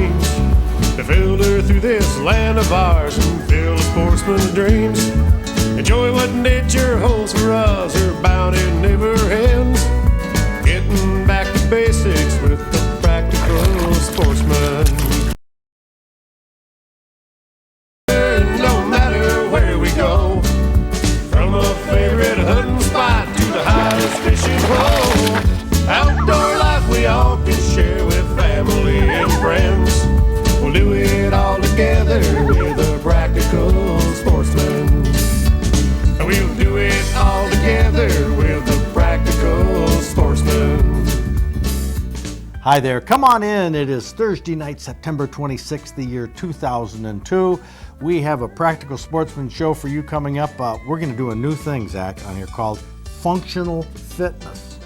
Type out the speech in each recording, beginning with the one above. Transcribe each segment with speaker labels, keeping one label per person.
Speaker 1: dreams to filter through this land of ours and fill a sportsman's dreams. Enjoy what nature holds for us, her bounty never ends. Getting back to basics with the practical sportsman. No matter where we go, from a favorite hunting spot to the hottest fishing pole, outdoor life we all can share with family and friends. We'll do it all together with a practical sportsman. We'll do it all together with a practical sportsman.
Speaker 2: Hi there, come on in. It is Thursday night, September 26th, the year 2002. We have a Practical Sportsman show for you coming up. We're going to do a new thing, Zach, on here called Functional Fitness.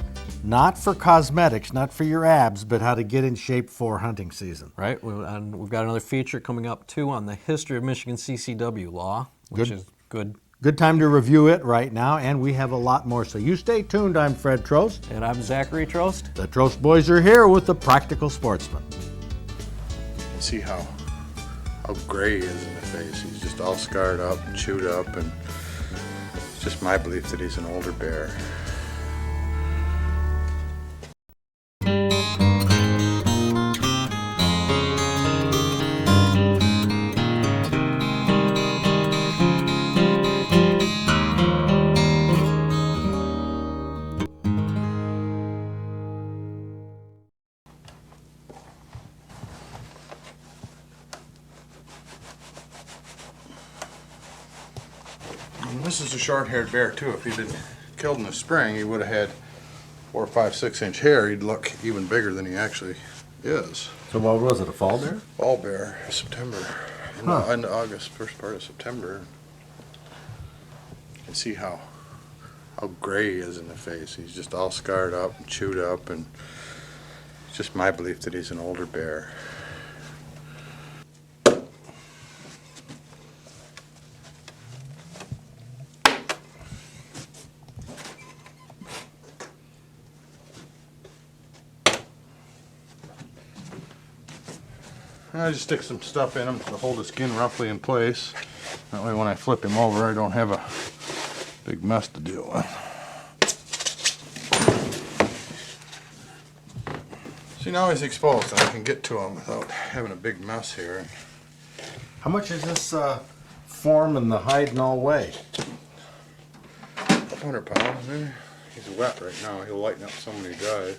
Speaker 2: Not for cosmetics, not for your abs, but how to get in shape for hunting season.
Speaker 3: Right, and we've got another feature coming up too on the history of Michigan CCW law, which is good.
Speaker 2: Good time to review it right now, and we have a lot more. So you stay tuned. I'm Fred Trost.
Speaker 3: And I'm Zachary Trost.
Speaker 2: The Trost boys are here with the Practical Sportsman.
Speaker 4: See how gray he is in the face. He's just all scarred up and chewed up, and it's just my belief that he's an older bear. And this is a short-haired bear too. If he'd been killed in the spring, he would have had 4 or 5, 6-inch hair. He'd look even bigger than he actually is.
Speaker 2: So what was it, a fall bear?
Speaker 4: Fall bear, September, end of August, first part of September. You can see how gray he is in the face. He's just all scarred up and chewed up, and it's just my belief that he's an older bear. I just stick some stuff in him to hold the skin roughly in place. That way when I flip him over, I don't have a big mess to deal with. See, now he's exposed and I can get to him without having a big mess here.
Speaker 2: How much does this form and the hide and all weigh?
Speaker 4: 100 pounds, maybe. He's wet right now. He'll lighten up some when he dries.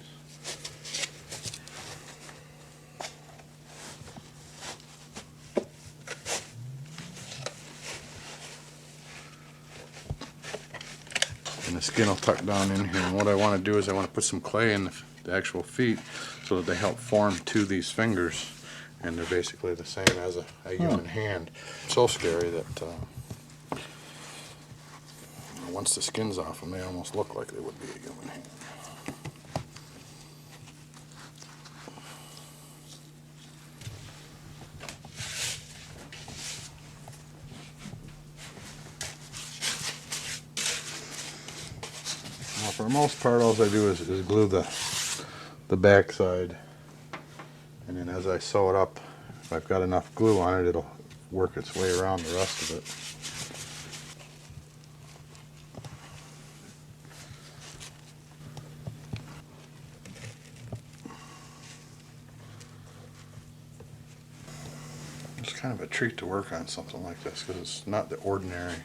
Speaker 4: And the skin will tuck down in here. And what I want to do is I want to put some clay in the actual feet so that they help form to these fingers. And they're basically the same as a human hand. So scary that once the skin's off them, they almost look like they would be a human hand. Now, for the most part, all I do is glue the back side, and then as I sew it up, if I've got enough glue on it, it'll work its way around the rest of it. It's kind of a treat to work on something like this because it's not the ordinary.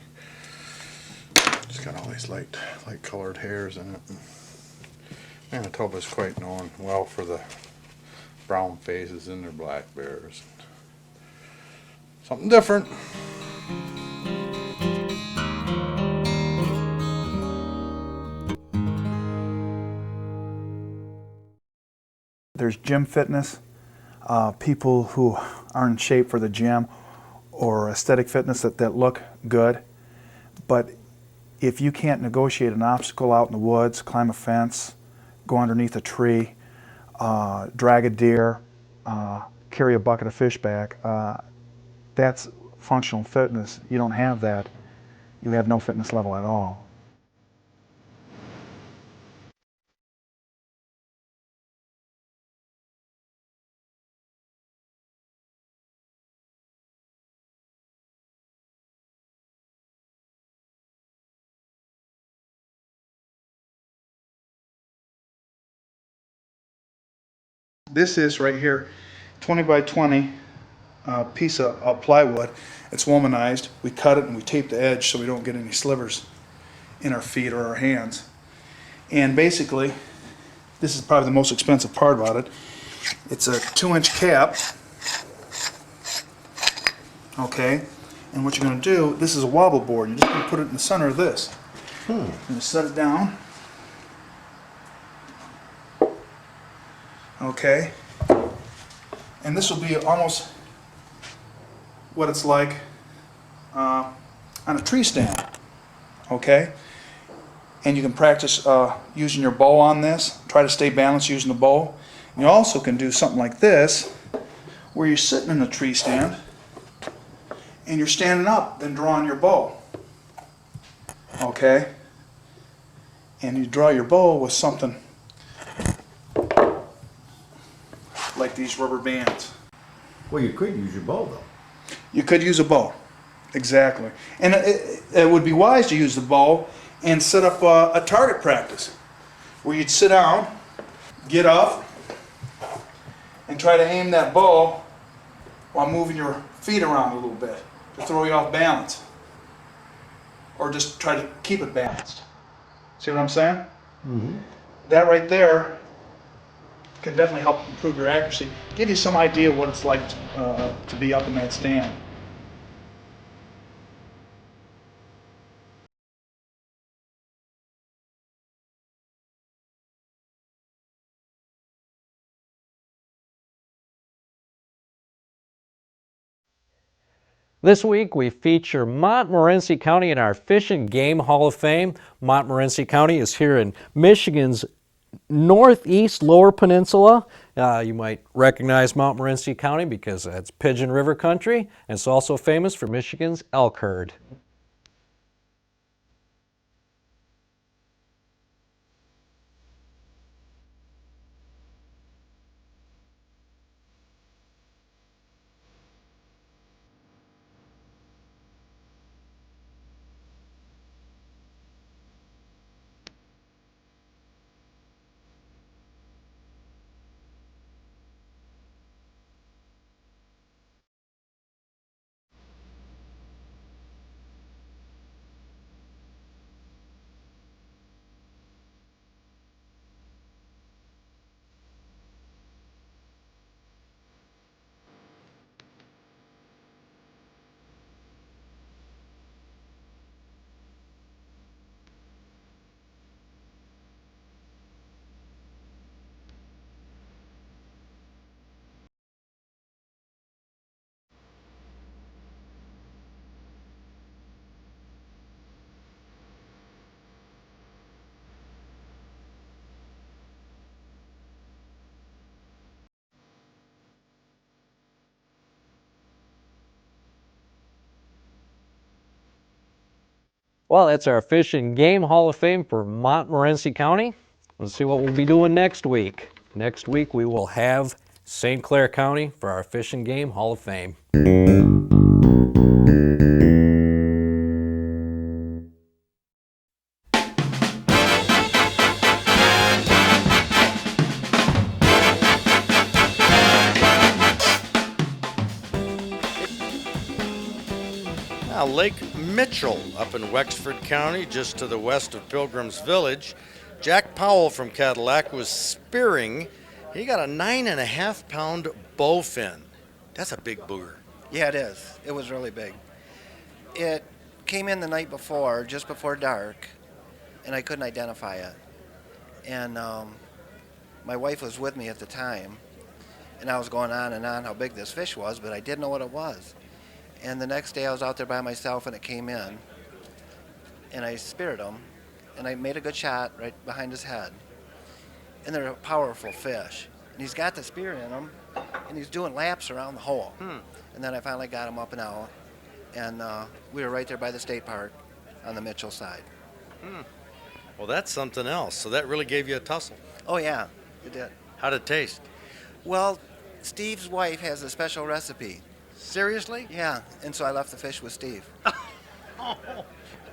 Speaker 4: It's got all these light colored hairs in it. Manitoba is quite known well for the brown faces in their black bears. Something different.
Speaker 5: There's gym fitness, people who are in shape for the gym, or aesthetic fitness that look good. But if you can't negotiate an obstacle out in the woods, climb a fence, go underneath a tree, drag a deer, carry a bucket of fish back, that's functional fitness. You don't have that, you have no fitness level at all. This is right here, 20 by 20 piece of plywood. It's womanized. We cut it and we tape the edge so we don't get any slivers in our feet or our hands. And basically, this is probably the most expensive part about it. It's a 2-inch cap. Okay, and what you're going to do, this is a wobble board. You're just going to put it in the center of this. You're going to set it down. Okay, and this will be almost what it's like on a tree stand. Okay, and you can practice using your bow on this. Try to stay balanced using the bow. And you also can do something like this, where you're sitting in a tree stand and you're standing up, then drawing your bow. Okay? And you draw your bow with something like these rubber bands.
Speaker 2: Well, you could use your bow, though.
Speaker 5: You could use a bow. Exactly. And it would be wise to use the bow and set up a target practice where you'd sit down, get up, and try to aim that bow while moving your feet around a little bit to throw you off balance. Or just try to keep it balanced. See what I'm saying?
Speaker 2: Mm-hmm.
Speaker 5: That right there can definitely help improve your accuracy. Give you some idea what it's like to be up in that stand.
Speaker 3: This week we feature Montmorency County in our Fish and Game Hall of Fame. Montmorency County is here in Michigan's northeast lower peninsula. You might recognize Montmorency County because it's Pigeon River country, and it's also famous for Michigan's elk herd. Well, that's our Fish and Game Hall of Fame for Montmorency County. Let's see what we'll be doing next week. Next week we will have St. Clair County for our Fish and Game Hall of Fame.
Speaker 2: Now, Lake Mitchell up in Wexford County, just to the west of Pilgrim's Village. Jack Powell from Cadillac was spearing. He got a 9.5-pound bowfin. That's a big booger.
Speaker 6: Yeah, it is. It was really big. It came in the night before, just before dark, and I couldn't identify it. And my wife was with me at the time, and I was going on and on how big this fish was, but I didn't know what it was. And the next day I was out there by myself, and it came in, and I speared him, and I made a good shot right behind his head. And they're a powerful fish. And he's got the spear in him, and he's doing laps around the hole. And then I finally got him up and out, and we were right there by the state park on the Mitchell side.
Speaker 2: Well, that's something else. So that really gave you a tussle.
Speaker 6: Oh, yeah, it did.
Speaker 2: How'd it taste?
Speaker 6: Well, Steve's wife has a special recipe.
Speaker 2: Seriously?
Speaker 6: Yeah, and so I left the fish with Steve.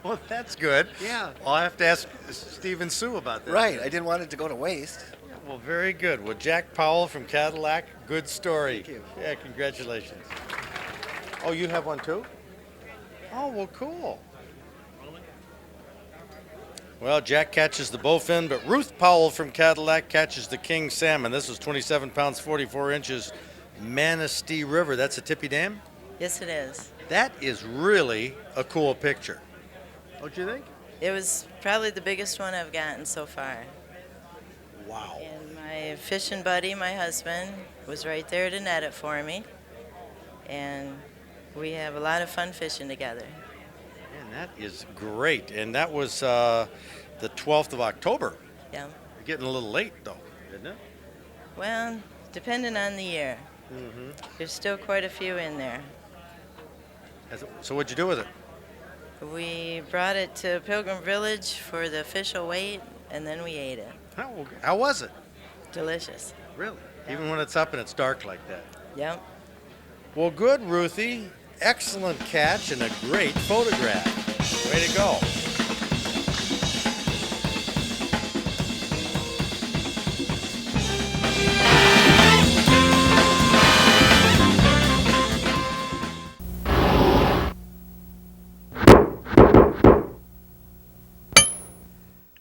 Speaker 2: Well, that's good.
Speaker 6: Yeah.
Speaker 2: I'll have to ask Steve and Sue about that.
Speaker 6: Right, I didn't want it to go to waste.
Speaker 2: Well, very good. Well, Jack Powell from Cadillac, good story.
Speaker 6: Thank you.
Speaker 2: Yeah, congratulations. Oh, you have one too? Oh, well, cool. Well, Jack catches the bowfin, but Ruth Powell from Cadillac catches the king salmon. This was 27 pounds, 44 inches, Manistee River. That's a Tippy Dam?
Speaker 7: Yes, it is.
Speaker 2: That is really a cool picture. Don't you think?
Speaker 7: It was probably the biggest one I've gotten so far.
Speaker 2: Wow.
Speaker 7: And my fishing buddy, my husband, was right there to net it for me. And we have a lot of fun fishing together.
Speaker 2: Man, that is great. And that was the 12th of October.
Speaker 7: Yeah.
Speaker 2: You're getting a little late, though, isn't it?
Speaker 7: Well, depending on the year. There's still quite a few in there.
Speaker 2: So what'd you do with it?
Speaker 7: We brought it to Pilgrim Village for the official weight, and then we ate it.
Speaker 2: How was it?
Speaker 7: Delicious.
Speaker 2: Really? Even when it's up and it's dark like that?
Speaker 7: Yep.
Speaker 2: Well, good, Ruthie. Excellent catch and a great photograph. Way to go.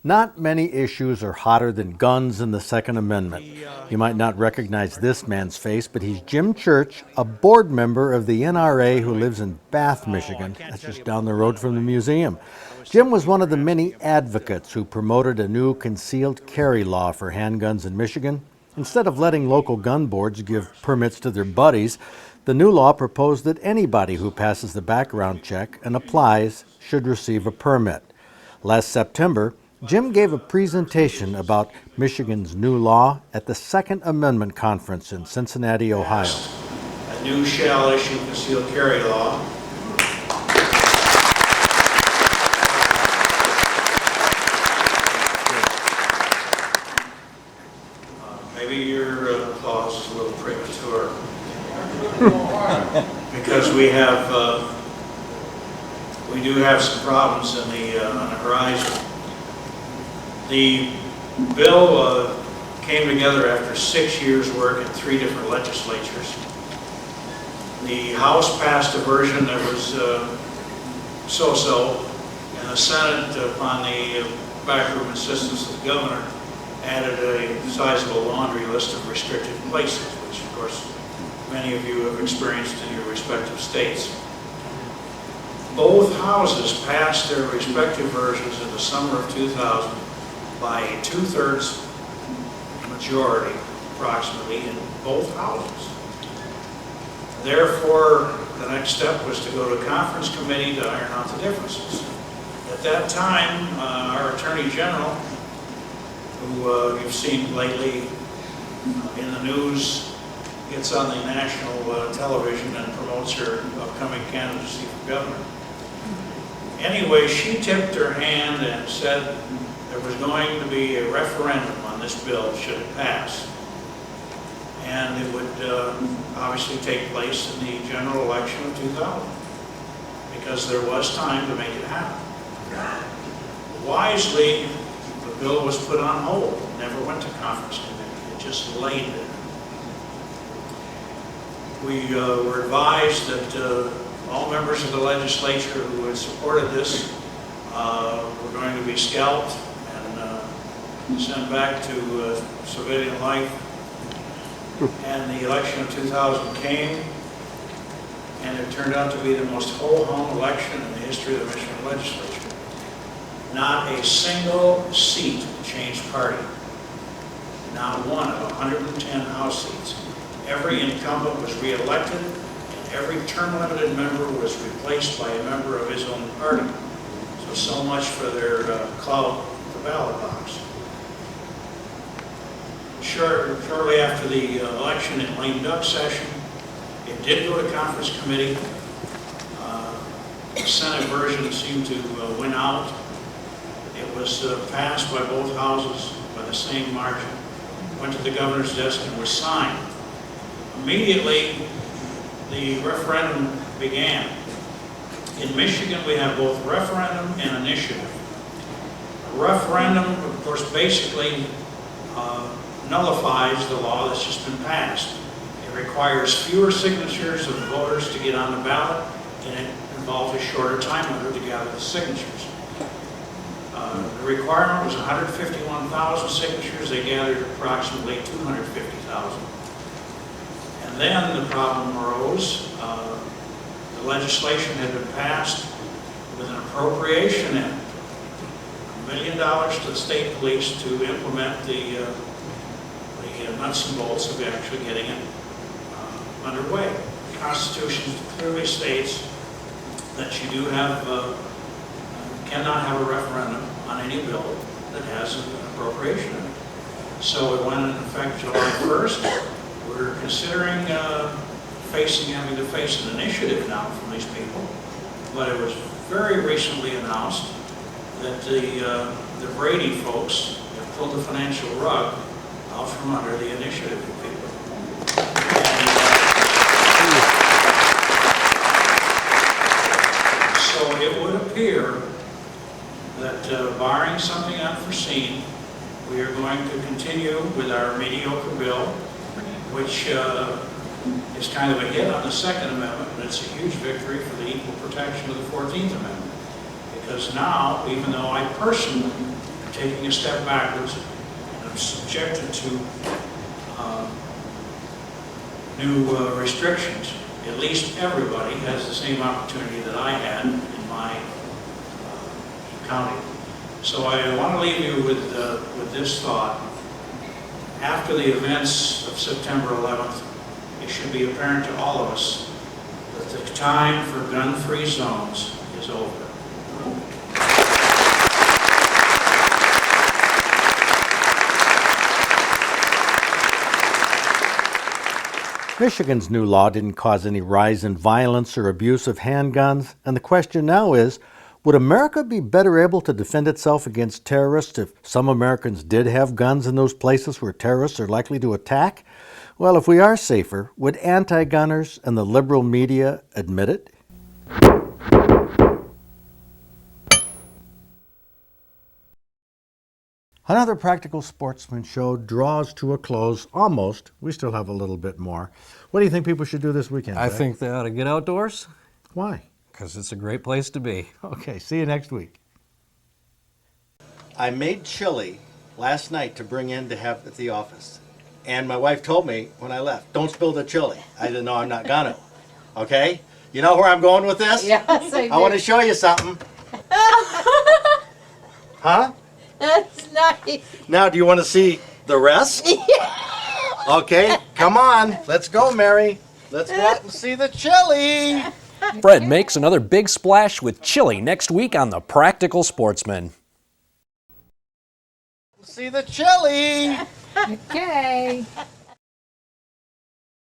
Speaker 2: Not many issues are hotter than guns and the Second Amendment. You might not recognize this man's face, but he's Jim Church, a board member of the NRA who lives in Bath, Michigan. That's just down the road from the museum. Jim was one of the many advocates who promoted a new concealed carry law for handguns in Michigan. Instead of letting local gun boards give permits to their buddies, the new law proposed that anybody who passes the background check and applies should receive a permit. Last September, Jim gave a presentation about Michigan's new law at the Second Amendment Conference in Cincinnati, Ohio.
Speaker 8: A new shall issue concealed carry law. Maybe your applause is a little premature because we do have some problems on the horizon. The bill came together after 6 years' work in 3 different legislatures. The House passed a version that was so-so, and the Senate, upon the backroom assistance of the governor, added a sizable laundry list of restricted places, which of course many of you have experienced in your respective states. Both houses passed their respective versions in the summer of 2000 by a 2/3 majority, approximately, in both houses. Therefore, the next step was to go to a conference committee to iron out the differences. At that time, our Attorney General, who you've seen lately in the news, gets on the national television and promotes her upcoming candidacy for governor. Anyway, she tipped her hand and said there was going to be a referendum on this bill should it pass. And it would obviously take place in the general election of 2000, because there was time to make it happen. Wisely, the bill was put on hold, never went to conference committee, it just laid there. We were advised that all members of the legislature who had supported this were going to be scalped and sent back to civilian life. And the election of 2000 came, and it turned out to be the most ho-hum election in the history of the Michigan legislature. Not a single seat changed party. Not one of 110 House seats. Every incumbent was re-elected, and every term-limited member was replaced by a member of his own party. So much for their clout at the ballot box. Shortly after the election in lame duck session, it did go to conference committee. The Senate version seemed to win out. It was passed by both houses by the same margin, went to the governor's desk and was signed. Immediately, the referendum began. In Michigan, we have both referendum and initiative. A referendum, of course, basically nullifies the law that's just been passed. It requires fewer signatures of voters to get on the ballot, and it involves a shorter time limit to gather the signatures. The requirement was 151,000 signatures. They gathered approximately 250,000. And then the problem arose. The legislation had been passed with an appropriation in $1 million to the state police to implement the nuts and bolts of actually getting it underway. The Constitution clearly states that you do have, cannot have a referendum on any bill that has an appropriation in it. So it went into effect July 1st. We're considering having to face an initiative now from these people, but it was very recently announced that the Brady folks have pulled the financial rug out from under the initiative people. So it would appear that barring something unforeseen, we are going to continue with our mediocre bill, which is kind of a hit on the Second Amendment, but it's a huge victory for the equal protection of the 14th Amendment. Because now, even though I personally am taking a step backwards and I'm subjected to new restrictions, at least everybody has the same opportunity that I had in my county. So I want to leave you with this thought. After the events of September 11th, it should be apparent to all of us that the time for gun-free zones is over.
Speaker 2: Michigan's new law didn't cause any rise in violence or abuse of handguns, and the question now is, would America be better able to defend itself against terrorists if some Americans did have guns in those places where terrorists are likely to attack? Well, if we are safer, would anti-gunners and the liberal media admit it? Another Practical Sportsman show draws to a close, almost. We still have a little bit more. What do you think people should do this weekend?
Speaker 3: I
Speaker 2: Zach?
Speaker 3: think they ought to get outdoors
Speaker 2: Why?
Speaker 3: because it's a great place to be.
Speaker 2: Okay, see you next week. I made chili last night to bring in to have at the office. And my wife told me when I left, don't spill the chili. I didn't know I'm not gonna. Okay? You know where I'm going with this?
Speaker 9: Yes, I do.
Speaker 2: I want to show you something. Huh?
Speaker 9: That's nice.
Speaker 2: Now, do you want to see the rest? Okay, come on. Let's go, Mary. Let's go out and see the chili.
Speaker 3: Fred makes another big splash with chili next week on The Practical Sportsman.
Speaker 2: See the chili.
Speaker 9: Okay.